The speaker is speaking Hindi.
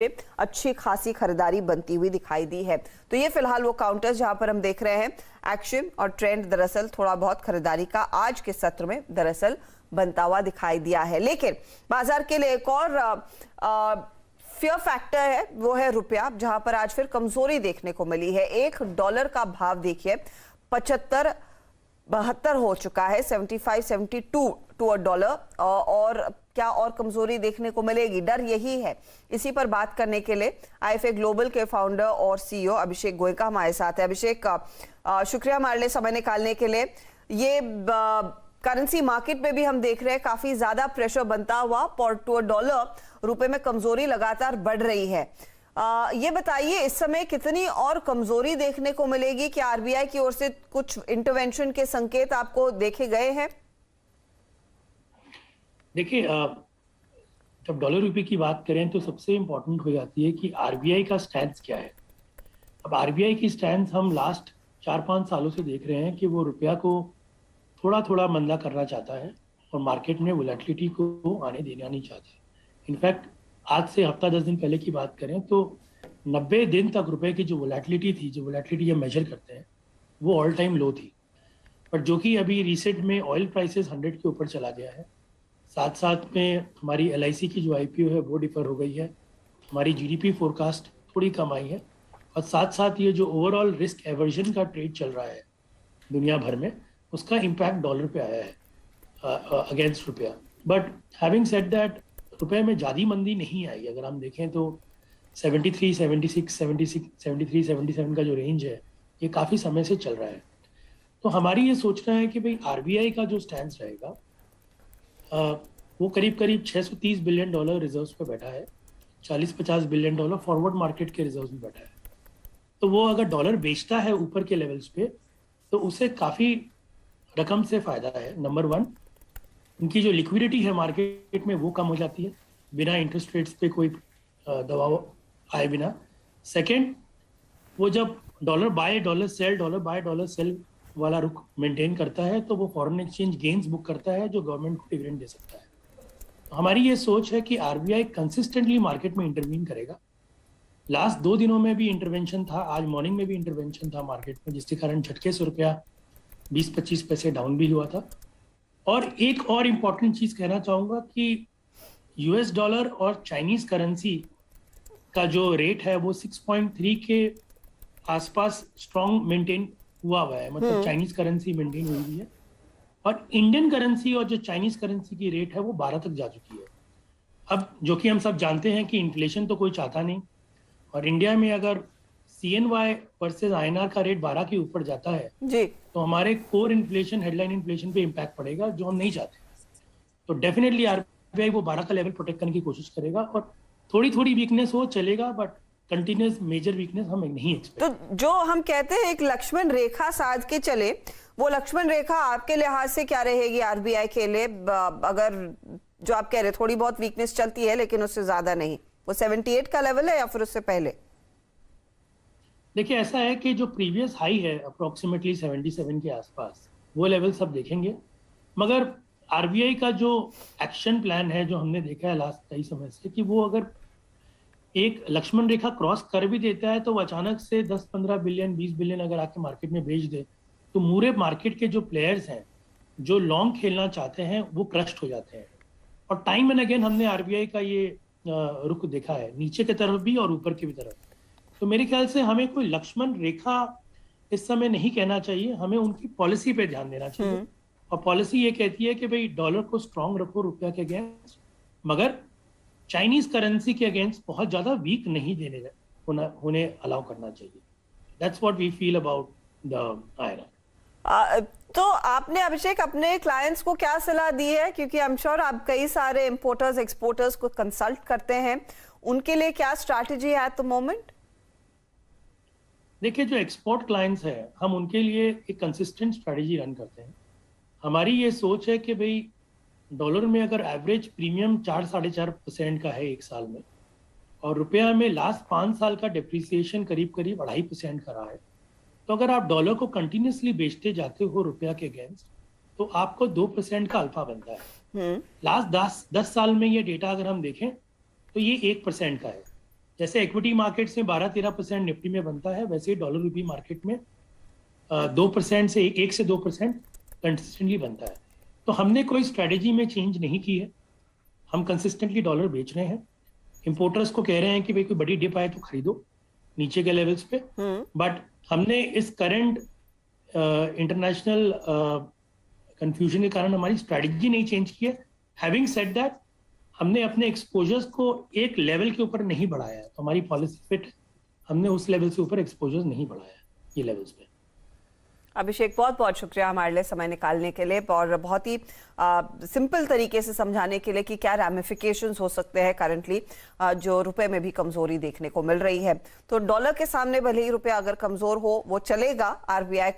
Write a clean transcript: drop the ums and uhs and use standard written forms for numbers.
अच्छी खासी खरीदारी बनती हुई दिखाई दी है। तो ये फिलहाल वो काउंटर्स जहां पर हम देख रहे हैं एक्शन और ट्रेंड दरअसल थोड़ा बहुत खरीदारी का आज के सत्र में दरअसल बनता हुआ दिखाई दिया है। लेकिन बाजार के लिए एक और फियर फैक्टर है, वो है रुपया, जहां पर आज फिर कमजोरी देखने को मिली है। $1 का भाव देखिए 75-72 हो चुका है, 75-72 टू अ डॉलर। और क्या और कमजोरी देखने को मिलेगी, डर यही है। इसी पर बात करने के लिए आईएफए ग्लोबल के फाउंडर और सीईओ अभिषेक गोयनका हमारे साथ है। अभिषेक, शुक्रिया हमारे लिए समय निकालने के लिए। ये करेंसी मार्केट में भी हम देख रहे हैं काफी ज्यादा प्रेशर बनता हुआ टू अ डॉलर, रुपए में कमजोरी लगातार बढ़ रही है। ये बताइए इस समय कितनी और कमजोरी देखने को मिलेगी? कि आरबीआई की ओर से कुछ इंटरवेंशन के संकेत आपको देखे गए हैं? देखिए, जब डॉलर रुपए की बात करें तो सबसे इम्पोर्टेंट हो जाती है कि आरबीआई का स्टैंड क्या है। अब आरबीआई की स्टैंड हम लास्ट 4-5 सालों से देख रहे हैं कि वो रुपया को थोड़ा थोड़ा मंदा करना चाहता है और मार्केट में वोलेटिलिटी को आने देना नहीं चाहता है। इनफैक्ट आज से हफ्ता 10 दिन पहले की बात करें तो 90 दिन तक रुपए की जो वोलेटिलिटी हम मेजर करते हैं, वो ऑल टाइम लो थी। बट जो कि अभी रिसेंट में ऑयल प्राइसेस 100 के ऊपर चला गया है। साथ साथ में हमारी एलआईसी की जो आईपीओ है वो डिफर हो गई है, हमारी जीडीपी फोरकास्ट थोड़ी कम आई है, और साथ साथ ये जो ओवरऑल रिस्क एवर्जन का ट्रेड चल रहा है दुनिया भर में, उसका इम्पैक्ट डॉलर पे आया है अगेंस्ट रुपया। बट हैविंग सेड दैट, रुपये में ज़्यादा मंदी नहीं आई। अगर हम देखें तो 73, 76, 76, 73, 77 का जो रेंज है, ये काफ़ी समय से चल रहा है। तो हमारी ये सोचना है कि भाई आरबीआई का जो स्टैंड रहेगा, वो करीब करीब $630 बिलियन रिजर्व्स पे बैठा है, 40-50 बिलियन डॉलर फॉरवर्ड मार्केट के रिजर्व्स में बैठा है। तो वो अगर डॉलर बेचता है ऊपर के लेवल्स पे तो उसे काफ़ी रकम से फ़ायदा है। नंबर 1, उनकी जो लिक्विडिटी है मार्केट में वो कम हो जाती है बिना इंटरेस्ट रेट्स पे कोई दबाव आए बिना। सेकेंड, वो जब डॉलर बाय डॉलर सेल वाला रुख मेंटेन करता है तो वो फॉरेन एक्सचेंज गेन्स बुक करता है जो गवर्नमेंट को डिविडेंड दे सकता है। तो हमारी ये सोच है कि आरबीआई कंसिस्टेंटली मार्केट में इंटरवीन करेगा। लास्ट 2 दिनों में भी इंटरवेंशन था, आज मॉर्निंग में भी इंटरवेंशन था मार्केट में, जिसके कारण झटके से रुपया 20-25 पैसे डाउन भी हुआ था। और एक और इम्पॉर्टेंट चीज़ कहना चाहूँगा कि यूएस डॉलर और चाइनीज़ करेंसी का जो रेट है वो 6.3 के आसपास स्ट्रॉन्ग मेंटेन हुआ है, मतलब चाइनीज करेंसी मेंटेन हुई है। और इंडियन करेंसी और जो चाइनीज करेंसी की रेट है वो 12 तक जा चुकी है। अब जो कि हम सब जानते हैं कि इन्फ्लेशन तो कोई चाहता नहीं, और इंडिया में अगर CNY वर्सेस INR का रेट 12 के ऊपर जाता है जी, तो हमारे कोर इन्फ्लेशन, हेडलाइन इन्फ्लेशन पे इम्पैक्ट पड़ेगा, जो हम नहीं चाहते। तो डेफिनेटली आरबीआई वो 12 का लेवल प्रोटेक्ट करने की कोशिश करेगा, और थोड़ी थोड़ी वीकनेस हो चलेगा, बट कंटिन्यूस मेजर वीकनेस हम नहीं एक्सपेक्ट। तो जो हम कहते हैं एक लक्ष्मण रेखा साध के चले, वो लक्ष्मण रेखा आपके लिहाज से क्या रहेगी आरबीआई के लिए? अगर जो आप कह रहे थोड़ी बहुत वीकनेस चलती है लेकिन उससे ज्यादा नहीं, वो 78 का लेवल है या फिर उससे पहले? देखिए, ऐसा है कि जो प्रीवियस हाई है अप्रोक्सीमेटली 77 के आसपास, वो लेवल सब देखेंगे। मगर आरबीआई का जो एक्शन प्लान है, जो हमने देखा है लास्ट कई समय से, कि वो अगर एक लक्ष्मण रेखा क्रॉस कर भी देता है तो वो अचानक से 10-15 बिलियन 20 बिलियन अगर आके मार्केट में बेच दे तो पूरे मार्केट के जो प्लेयर्स हैं जो लॉन्ग खेलना चाहते हैं वो क्रस्ट हो जाते हैं। और टाइम एंड अगेन हमने आरबीआई का ये रुख देखा है, नीचे की तरफ भी और ऊपर की भी तरफ। तो मेरे ख्याल से हमें कोई लक्ष्मण रेखा इस समय नहीं कहना चाहिए, हमें उनकी पॉलिसी पे ध्यान देना चाहिए। और पॉलिसी ये कहती है कि भाई डॉलर को स्ट्रांग रखो रुपया के अगेंस्ट, मगर चाइनीज करेंसी के अगेंस्ट बहुत ज्यादा वीक नहीं होने अलाउ करना चाहिए। That's what we feel about the INR। तो आपने अभिषेक अपने क्लाइंट्स को क्या सलाह दी है? क्योंकि आई एम श्योर आप कई सारे इंपोर्टर्स एक्सपोर्टर्स को कंसल्ट करते हैं, उनके लिए क्या स्ट्रैटेजी है एट द मोमेंट? देखिए, जो एक्सपोर्ट क्लाइंट्स हैं, हम उनके लिए एक कंसिस्टेंट स्ट्रैटेजी रन करते हैं। हमारी ये सोच है कि भाई डॉलर में अगर एवरेज प्रीमियम 4-4.5% का है एक साल में, और रुपया में लास्ट 5 साल का डिप्रिसिएशन करीब करीब 2.5% का रहा है, तो अगर आप डॉलर को कंटिन्यूसली बेचते जाते हो रुपया के अगेंस्ट तो आपको 2% का अल्फा बनता है। लास्ट 10 साल में ये डेटा अगर हम देखें तो ये 1% का है। जैसे इक्विटी मार्केट्स में 12-13% निफ्टी में बनता है, वैसे ही डॉलर रुपी मार्केट में 2% से 1 से 2% कंसिस्टेंटली बनता है। तो हमने कोई स्ट्रेटेजी में चेंज नहीं की है, हम कंसिस्टेंटली डॉलर बेच रहे हैं। इंपोर्टर्स को कह रहे हैं कि भाई कोई बड़ी डिप आए तो खरीदो नीचे के लेवल्स पे, बट हमने इस करंट इंटरनेशनल कंफ्यूजन के कारण हमारी स्ट्रेटजी नहीं चेंज की है। हैविंग सेड दैट, हमने अपने एक्सपोजर्स को एक लेवल के ऊपर नहीं बढ़ाया है, तो हमारी पॉलिसी फिट, हमने उस लेवल से ऊपर एक्सपोजर्स नहीं बढ़ाया ये लेवल्स पे। अभिषेक, बहुत बहुत शुक्रिया हमारे लिए समय निकालने के लिए और बहुत ही सिंपल तरीके से समझाने के लिए कि क्या रैमिफिकेशंस हो सकते हैं करंटली जो रुपए में भी कमजोरी देखने को मिल रही है। तो डॉलर के सामने भले ही रुपया अगर कमजोर हो वो चलेगा, आरबीआई